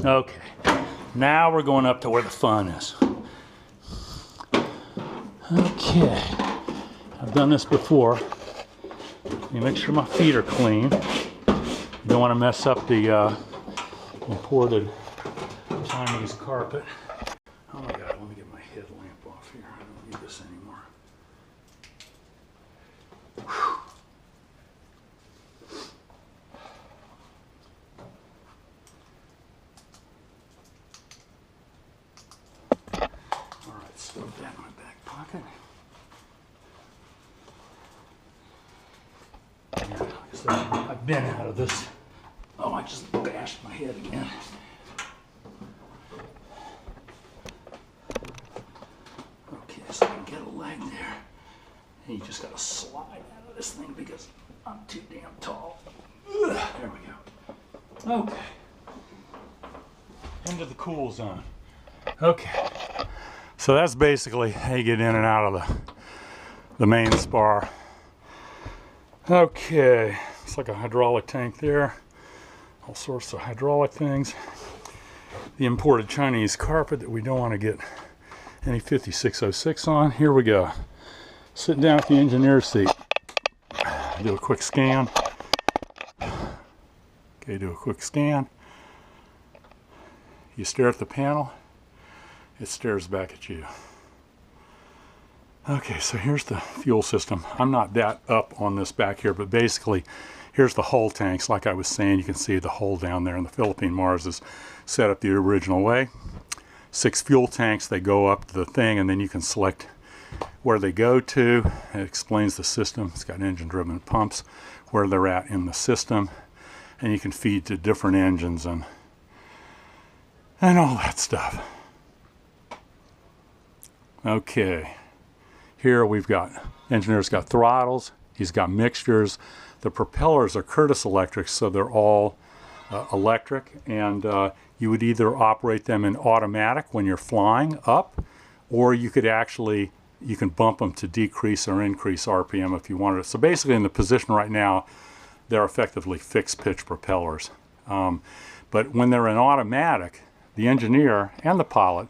Okay, now we're going up to where the fun is. Okay, I've done this before. You make sure my feet are clean. You don't want to mess up the imported Chinese carpet. Oh my God, let me get my headlamp off here. I don't need this anymore. Whew. All right, stuff that in my back pocket. I've been out of this. Oh, I just bashed my head again. Okay, so I can get a leg there. And you just gotta slide out of this thing because I'm too damn tall. Ugh, there we go. Okay. Into the cool zone. Okay. So that's basically how you get in and out of the main spar. Okay, it's like a hydraulic tank there. All sorts of hydraulic things. The imported Chinese carpet that we don't want to get any 5606 on. Here we go. Sitting down at the engineer's seat. Do a quick scan. Okay, do a quick scan. You stare at the panel. It stares back at you. Okay, so here's the fuel system. I'm not that up on this back here, but basically here's the hull tanks. Like I was saying, you can see the hull down there, and the Philippine Mars is set up the original way. 6 fuel tanks, they go up to the thing, and then you can select where they go to. It explains the system. It's got engine-driven pumps, where they're at in the system, and you can feed to different engines and all that stuff. Okay. Here we've got, engineer's got throttles, he's got mixtures. The propellers are Curtis electrics, so they're all electric, and you would either operate them in automatic when you're flying up, or you could actually, you can bump them to decrease or increase RPM if you wanted. So basically in the position right now, they're effectively fixed pitch propellers. But when they're in automatic, the engineer and the pilot,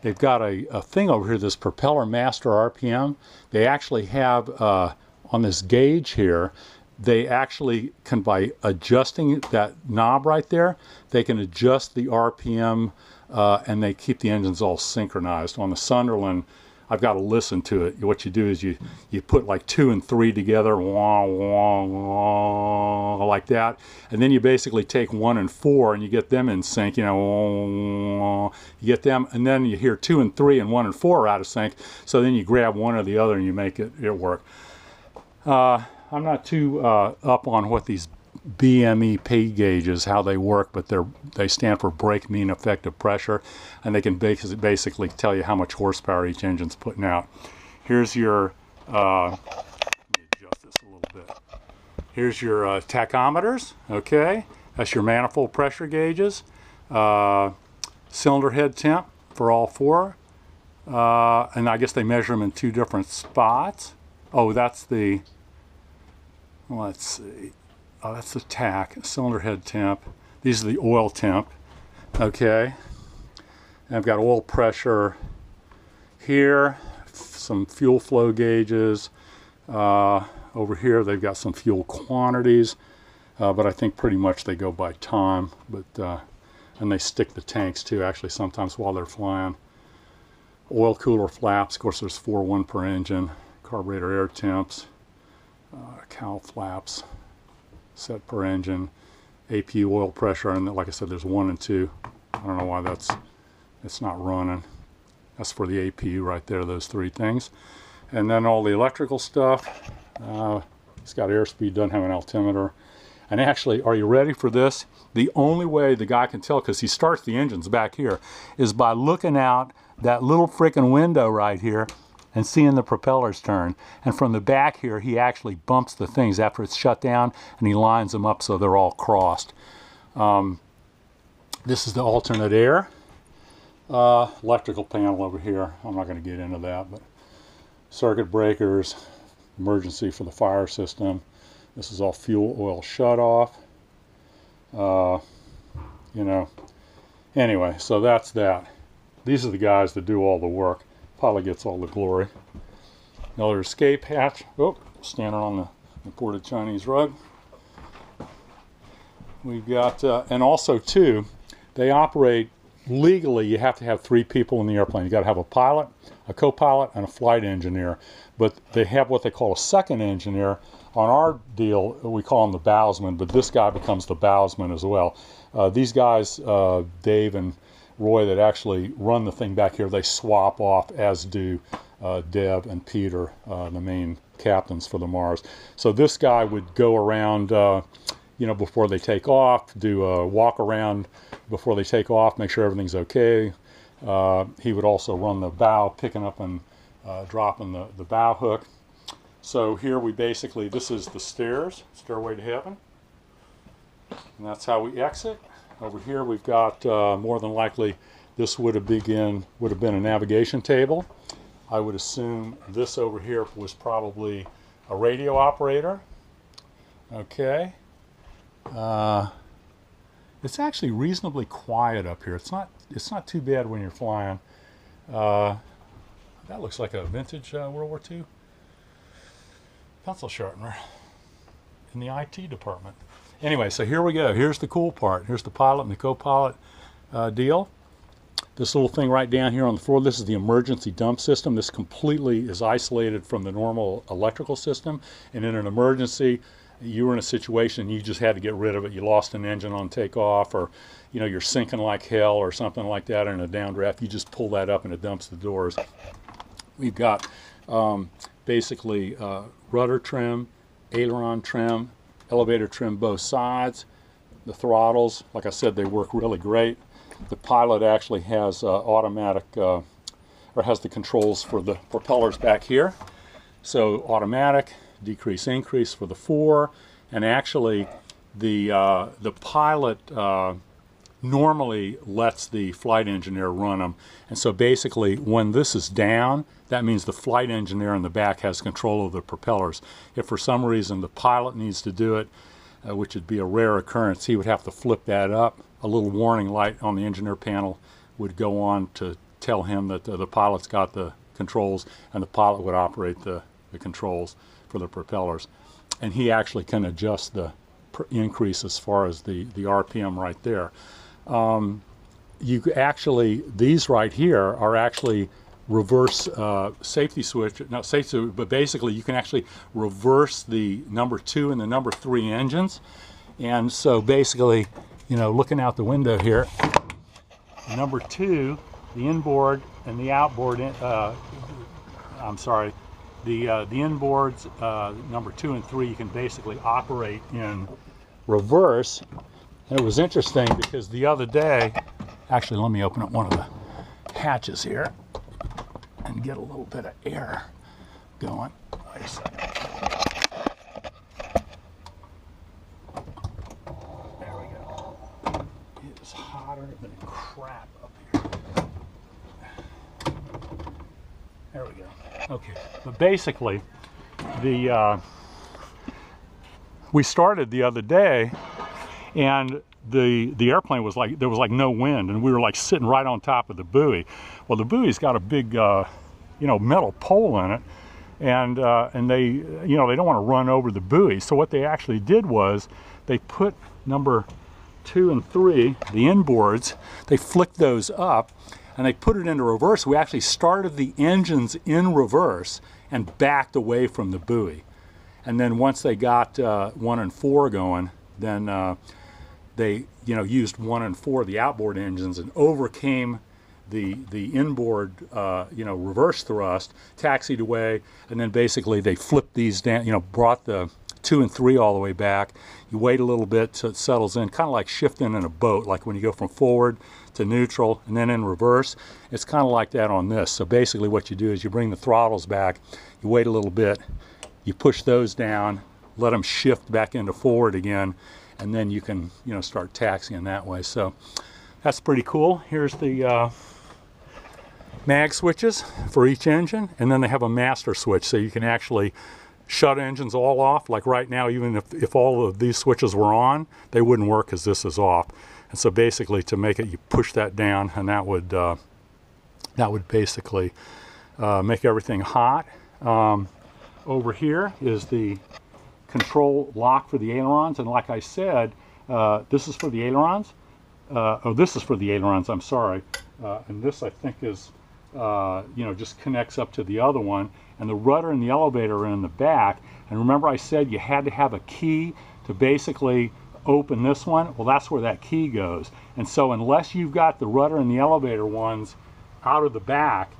they've got a thing over here, this Propeller Master Rpm. They actually have, on this gauge here, they actually can, by adjusting that knob right there, they can adjust the RPM and they keep the engines all synchronized. On the Sunderland, I've got to listen to it. What you do is you put like 2 and 3 together, wah, wah, wah, like that, and then you basically take 1 and 4 and you get them in sync, you know, wah, you get them, and then you hear 2 and 3 and 1 and 4 are out of sync, so then you grab one or the other and you make it work. I'm not too up on what these BMEP gauges, how they work, but they stand for brake mean effective pressure, and they can basically tell you how much horsepower each engine's putting out. Here's your, let me adjust this a little bit. Here's your tachometers, okay? That's your manifold pressure gauges. Cylinder head temp for all 4. And I guess they measure them in 2 different spots. Oh, that's the, let's see. Oh, that's the tack, cylinder head temp. These are the oil temp, okay? And I've got oil pressure here, some fuel flow gauges. Over here they've got some fuel quantities, but I think pretty much they go by time. But and they stick the tanks too, actually, sometimes while they're flying. Oil cooler flaps, of course there's 4 per engine. Carburetor air temps, cowl flaps set per engine, APU oil pressure, and like I said, there's 1 and 2. I don't know why it's not running. That's for the APU right there, those 3 things. And then all the electrical stuff. It's got airspeed, doesn't have an altimeter. And actually, are you ready for this? The only way the guy can tell, because he starts the engines back here, is by looking out that little frickin' window right here and seeing the propellers turn. And from the back here, he actually bumps the things after it's shut down, and he lines them up so they're all crossed. This is the alternate air. Electrical panel over here. I'm not going to get into that, but circuit breakers, emergency for the fire system. This is all fuel oil shut off. You know, Anyway, so that's that. These are the guys that do all the work. Pilot gets all the glory. Another escape hatch. Oh, standing on the imported Chinese rug. We've got, and also too, they operate legally. You have to have 3 people in the airplane. You got to have a pilot, a co-pilot, and a flight engineer. But they have what they call a second engineer. On our deal, we call him the bowsman, but this guy becomes the bowsman as well. These guys, Dave and Roy, that actually run the thing back here, they swap off, as do Deb and Peter, the main captains for the Mars. So this guy would go around, you know, before they take off, do a walk around before they take off, make sure everything's okay. He would also run the bow, picking up and dropping the bow hook. So here we basically, this is the stairs, Stairway to Heaven. And that's how we exit. Over here we've got, more than likely, this would have been a navigation table. I would assume this over here was probably a radio operator. Okay. It's actually reasonably quiet up here. It's not too bad when you're flying. That looks like a vintage World War II pencil sharpener in the IT department. Anyway, so here we go. Here's the cool part. Here's the pilot and the co-pilot deal. This little thing right down here on the floor, this is the emergency dump system. This completely is isolated from the normal electrical system. And in an emergency, you were in a situation you just had to get rid of it. You lost an engine on takeoff, or you know, you're sinking like hell or something like that in a downdraft. You just pull that up and it dumps the doors. We've got basically rudder trim, aileron trim, elevator trim both sides. The throttles, like I said, they work really great. The pilot actually has automatic, or has the controls for the propellers back here. So automatic, decrease, increase for the 4, and actually the pilot normally lets the flight engineer run them. And so basically when this is down, that means the flight engineer in the back has control of the propellers. If for some reason the pilot needs to do it, which would be a rare occurrence, he would have to flip that up. A little warning light on the engineer panel would go on to tell him that the pilot's got the controls, and the pilot would operate the controls for the propellers. And he actually can adjust the increase as far as the RPM right there. You actually, these right here are actually reverse safety switch, not safety, but basically you can actually reverse the number 2 and the number 3 engines. And so basically, you know, looking out the window here, number 2, the inboard and the outboard, I'm sorry, the inboards, number 2 and 3, you can basically operate in reverse. And it was interesting because the other day, actually let me open up one of the hatches here and get a little bit of air going. Wait a second. There we go. It is hotter than crap up here. There we go. Okay, but basically, we started the other day, and the airplane was like, there was like no wind, and we were like sitting right on top of the buoy. Well, the buoy's got a big, you know, metal pole in it, and they, you know, they don't want to run over the buoy. So what they actually did was they put number 2 and 3, the inboards, they flicked those up, and they put it into reverse. We actually started the engines in reverse and backed away from the buoy. And then once they got 1 and 4 going, then they, you know, used 1 and 4, the outboard engines, and overcame the inboard, you know, reverse thrust, taxied away, and then basically they flipped these down, you know, brought the 2 and 3 all the way back. You wait a little bit so it settles in, kind of like shifting in a boat, like when you go from forward to neutral and then in reverse. It's kind of like that on this. So basically what you do is you bring the throttles back, you wait a little bit, you push those down, let them shift back into forward again, and then you can, you know, start taxiing that way. So that's pretty cool. Here's the mag switches for each engine, and then they have a master switch, so you can actually shut engines all off. Like right now, even if all of these switches were on, they wouldn't work because this is off. And so basically to make it, you push that down, and that would basically make everything hot. Over here is the control lock for the ailerons, and like I said, this is for the ailerons. This is for the ailerons, I'm sorry. And this I think is, just connects up to the other one. And the rudder and the elevator are in the back. And remember I said you had to have a key to basically open this one? Well, that's where that key goes. And so unless you've got the rudder and the elevator ones out of the back,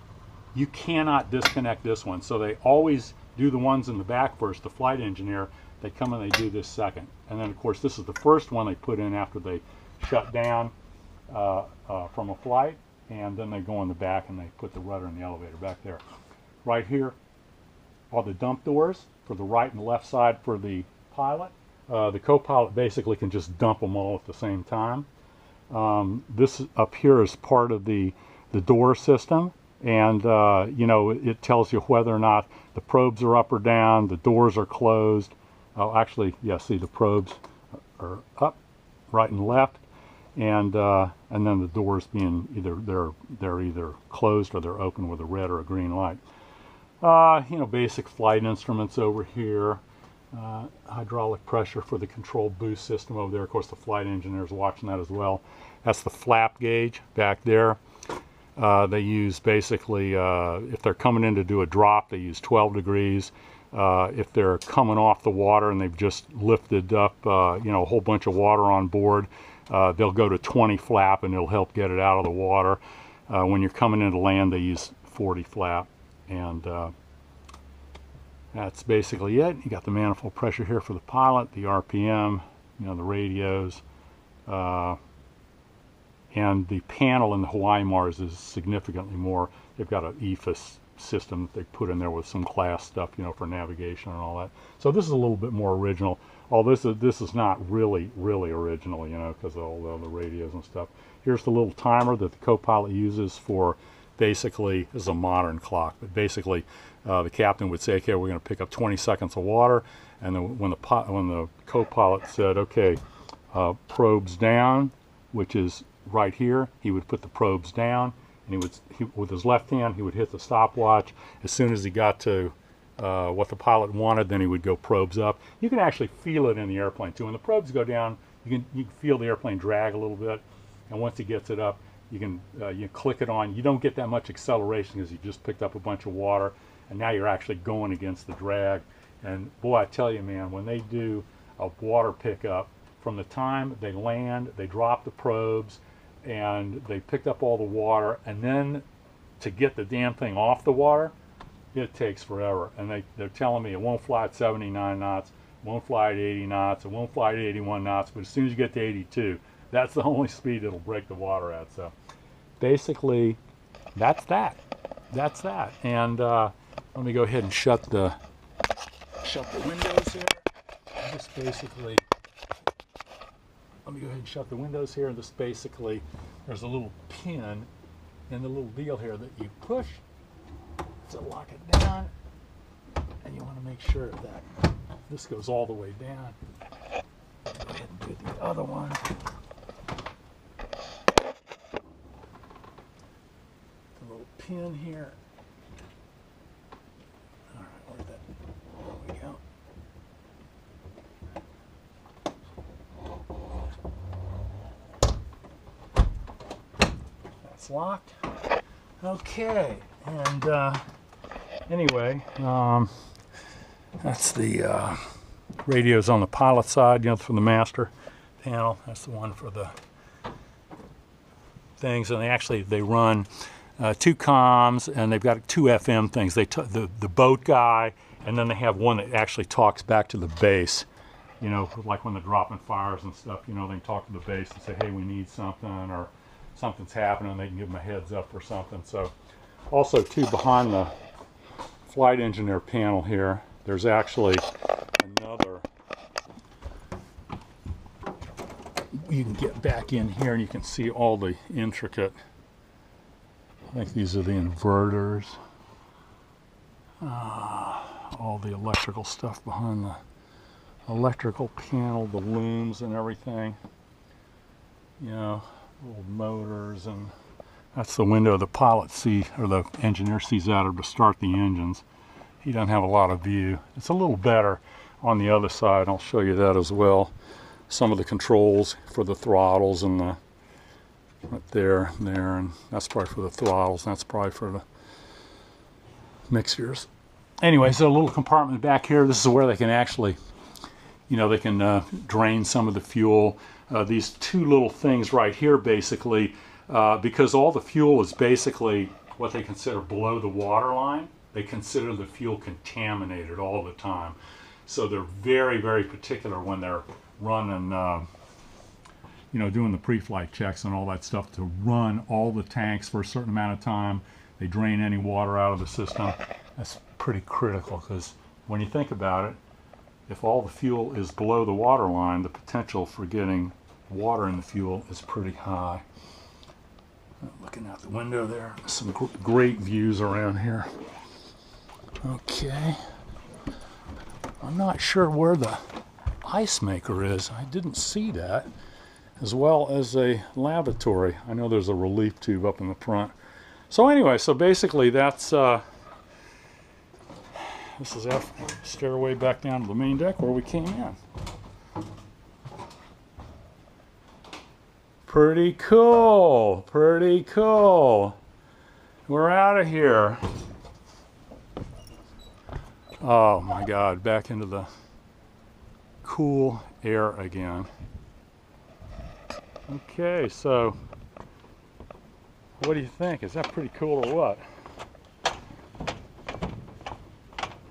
you cannot disconnect this one. So they always do the ones in the back first. The flight engineer, they come and they do this second. And then of course this is the first one they put in after they shut down from a flight, and then they go in the back and they put the rudder and the elevator back there. Right here are the dump doors for the right and left side for the pilot. The co-pilot basically can just dump them all at the same time. This up here is part of the door system, and it tells you whether or not the probes are up or down, the doors are closed. Oh, actually, yeah, see the probes are up, right and left, and then the doors being they're either closed or they're open with a red or a green light. Basic flight instruments over here. Hydraulic pressure for the control boost system over there. Of course, the flight engineer is watching that as well. That's the flap gauge back there. They use basically, if they're coming in to do a drop, they use 12 degrees. If they're coming off the water and they've just lifted up, a whole bunch of water on board, they'll go to 20 flap, and it'll help get it out of the water. When you're coming into land, they use 40 flap, and that's basically it. You got the manifold pressure here for the pilot, the RPM, the radios, and the panel in the Hawaiian Mars is significantly more. They've got an EFIS system that they put in there with some class stuff, for navigation and all that. So this is a little bit more original. Although this is not really original, because of all the radios and stuff. Here's the little timer that the co-pilot uses for basically, this is a modern clock, but basically the captain would say, okay, we're going to pick up 20 seconds of water, and then when the co-pilot said, okay, probes down, which is right here, he would put the probes down, and with his left hand he would hit the stopwatch. As soon as he got to what the pilot wanted, then he would go probes up. You can actually feel it in the airplane too. When the probes go down, you can feel the airplane drag a little bit, and once he gets it up, you click it on. You don't get that much acceleration because you just picked up a bunch of water, and now you're actually going against the drag. And boy, I tell you, man, when they do a water pickup, from the time they land, they drop the probes, and they picked up all the water, and then to get the damn thing off the water, it takes forever. And they're telling me it won't fly at 79 knots, it won't fly at 80 knots, it won't fly at 81 knots, but as soon as you get to 82, that's the only speed it'll break the water at. So basically, that's that. And let me go ahead and shut the windows here. Just basically, let me go ahead and shut the windows here. And just basically, there's a little pin in the little deal here that you push to lock it down, and you want to make sure that this goes all the way down. Go ahead and do the other one. The little pin here. All right, where's that? There we go. That's locked. Okay, and anyway, that's the radios on the pilot side, from the master panel. That's the one for the things, and they run 2 comms, and they've got 2 FM things. The boat guy, and then they have one that actually talks back to the base. Like when they're dropping fires and stuff, they can talk to the base and say, hey, we need something, or something's happening. They can give them a heads up or something. So also too, behind the flight engineer panel here, there's actually another, you can get back in here and you can see all the intricate, I think these are the inverters, all the electrical stuff behind the electrical panel, the looms and everything. you know, little motors, and that's the window the pilot sees, or the engineer sees out of to start the engines. He doesn't have a lot of view. It's a little better on the other side. I'll show you that as well. Some of the controls for the throttles and the right there, and that's probably for the throttles. That's probably for the mixtures. Anyway, so a little compartment back here. This is where they can actually, you know, they can drain some of the fuel. These two little things right here, basically, because all the fuel is basically what they consider below the water line. They consider the fuel contaminated all the time. So they're very, very particular when they're running, you know, doing the pre-flight checks and all that stuff, to run all the tanks for a certain amount of time. They drain any water out of the system. That's pretty critical, because when you think about it, if all the fuel is below the water line, the potential for getting water in the fuel is pretty high. Looking out the window there, some great views around here. Okay, I'm not sure where the ice maker is. I didn't see that, as well as a lavatory. I know there's a relief tube up in the front. So anyway, so basically that's this is our stairway back down to the main deck where we came in. Pretty cool, pretty cool. We're out of here. Oh my God, back into the cool air again. Okay, so what do you think? Is that pretty cool or what?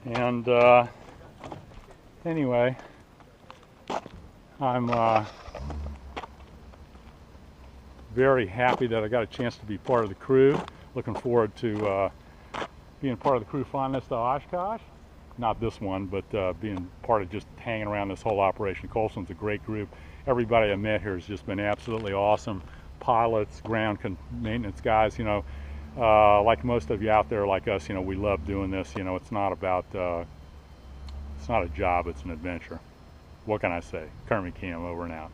And anyway, I'm very happy that I got a chance to be part of the crew. Looking forward to being part of the crew flying this to Oshkosh. Not this one, but being part of just hanging around this whole operation. Colson's a great group. Everybody I met here has just been absolutely awesome. Pilots, ground maintenance guys, you know, like most of you out there like us, you know, we love doing this. You know, it's not about, it's not a job, it's an adventure. What can I say? Kermie Cam, over and out.